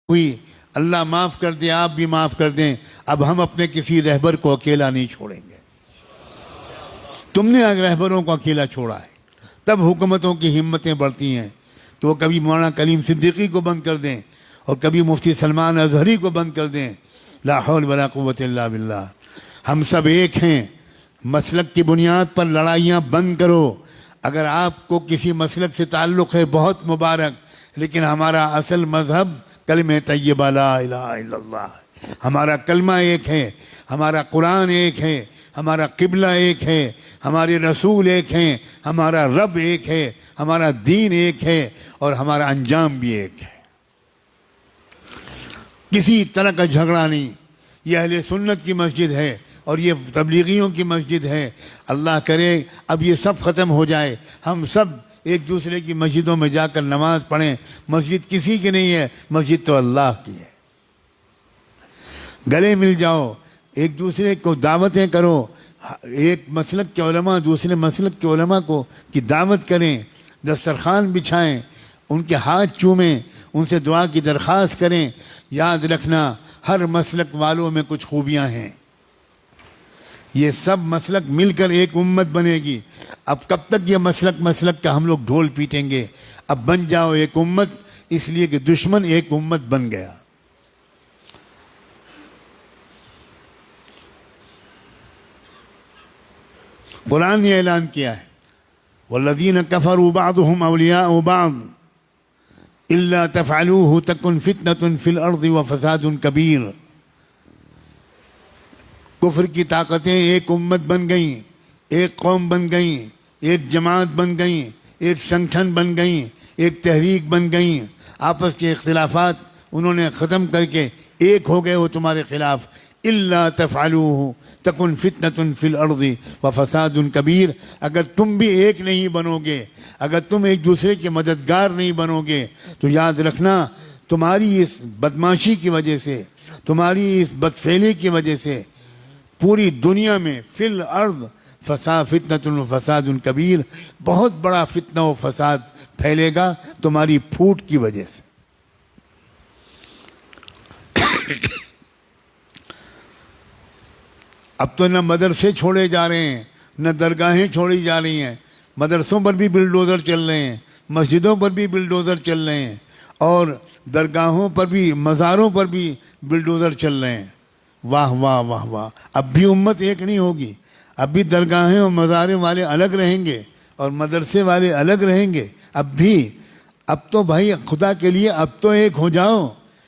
ہوئی، اللہ معاف کر دے، آپ بھی معاف کر دیں، اب ہم اپنے کسی رہبر کو اکیلا نہیں چھوڑیں گے۔ تم نے رہبروں کو اکیلا چھوڑا ہے، تب حکومتوں کی ہمتیں بڑھتی ہیں، تو وہ کبھی مولانا کلیم صدیقی کو بند کر دیں اور کبھی مفتی سلمان اظہری کو بند کر دیں۔ لا حول ولا قوت الا باللہ۔ ہم سب ایک ہیں، مسلک کی بنیاد پر لڑائیاں بند کرو۔ اگر آپ کو کسی مسلک سے تعلق ہے بہت مبارک، لیکن ہمارا اصل مذہب کلمہ طیبہ لا الہ الا اللہ، ہمارا کلمہ ایک ہے، ہمارا قرآن ایک ہے، ہمارا قبلہ ایک ہے، ہمارے رسول ایک ہیں، ہمارا رب ایک ہے، ہمارا دین ایک ہے، اور ہمارا انجام بھی ایک ہے۔ کسی طرح کا جھگڑا نہیں۔ یہ اہل سنت کی مسجد ہے اور یہ تبلیغیوں کی مسجد ہے۔ اللہ کرے اب یہ سب ختم ہو جائے، ہم سب ایک دوسرے کی مسجدوں میں جا کر نماز پڑھیں۔ مسجد کسی کی نہیں ہے، مسجد تو اللہ کی ہے۔ گلے مل جاؤ، ایک دوسرے کو دعوتیں کرو، ایک مسلک کے علماء دوسرے مسلک کے علماء کو کی دعوت کریں، دسترخوان بچھائیں، ان کے ہاتھ چومیں، ان سے دعا کی درخواست کریں۔ یاد رکھنا ہر مسلک والوں میں کچھ خوبیاں ہیں، یہ سب مسلک مل کر ایک امت بنے گی۔ اب کب تک یہ مسلک کا ہم لوگ ڈھول پیٹیں گے؟ اب بن جاؤ ایک امت، اس لیے کہ دشمن ایک امت بن گیا۔ قرآن نے اعلان کیا ہے والذین کفروا بعضهم اولیاء بعض الا تفعلوه تکن فتنة فی الارض وفساد کبیر۔ کفر کی طاقتیں ایک امت بن گئیں، ایک قوم بن گئیں، ایک جماعت بن گئیں، ایک سنگٹھن بن گئیں، ایک تحریک بن گئیں۔ آپس کے اختلافات انہوں نے ختم کر کے ایک ہو گئے وہ تمہارے خلاف۔ الا تفعلوه تکن فتنة فی الارض وفساد کبیر۔ اگر تم بھی ایک نہیں بنو گے، اگر تم ایک دوسرے کے مددگار نہیں بنو گے، تو یاد رکھنا تمہاری اس بدماشی کی وجہ سے، تمہاری اس بدفعلی کی وجہ سے پوری دنیا میں فی الارض فتنة و فساد کبیر، بہت بڑا فتنہ و فساد پھیلے گا تمہاری پھوٹ کی وجہ سے۔ اب تو نہ مدرسے چھوڑے جا رہے ہیں، نہ درگاہیں چھوڑی جا رہی ہیں، مدرسوں پر بھی بلڈوزر چل رہے ہیں، مسجدوں پر بھی بلڈوزر چل رہے ہیں، اور درگاہوں پر بھی، مزاروں پر بھی بلڈوزر چل رہے ہیں۔ واہ واہ واہ واہ۔ اب بھی امت ایک نہیں ہوگی، اب بھی درگاہیں اور مزاریں والے الگ رہیں گے اور مدرسے والے الگ رہیں گے۔ اب تو بھائی خدا کے لیے اب تو ایک ہو جاؤ۔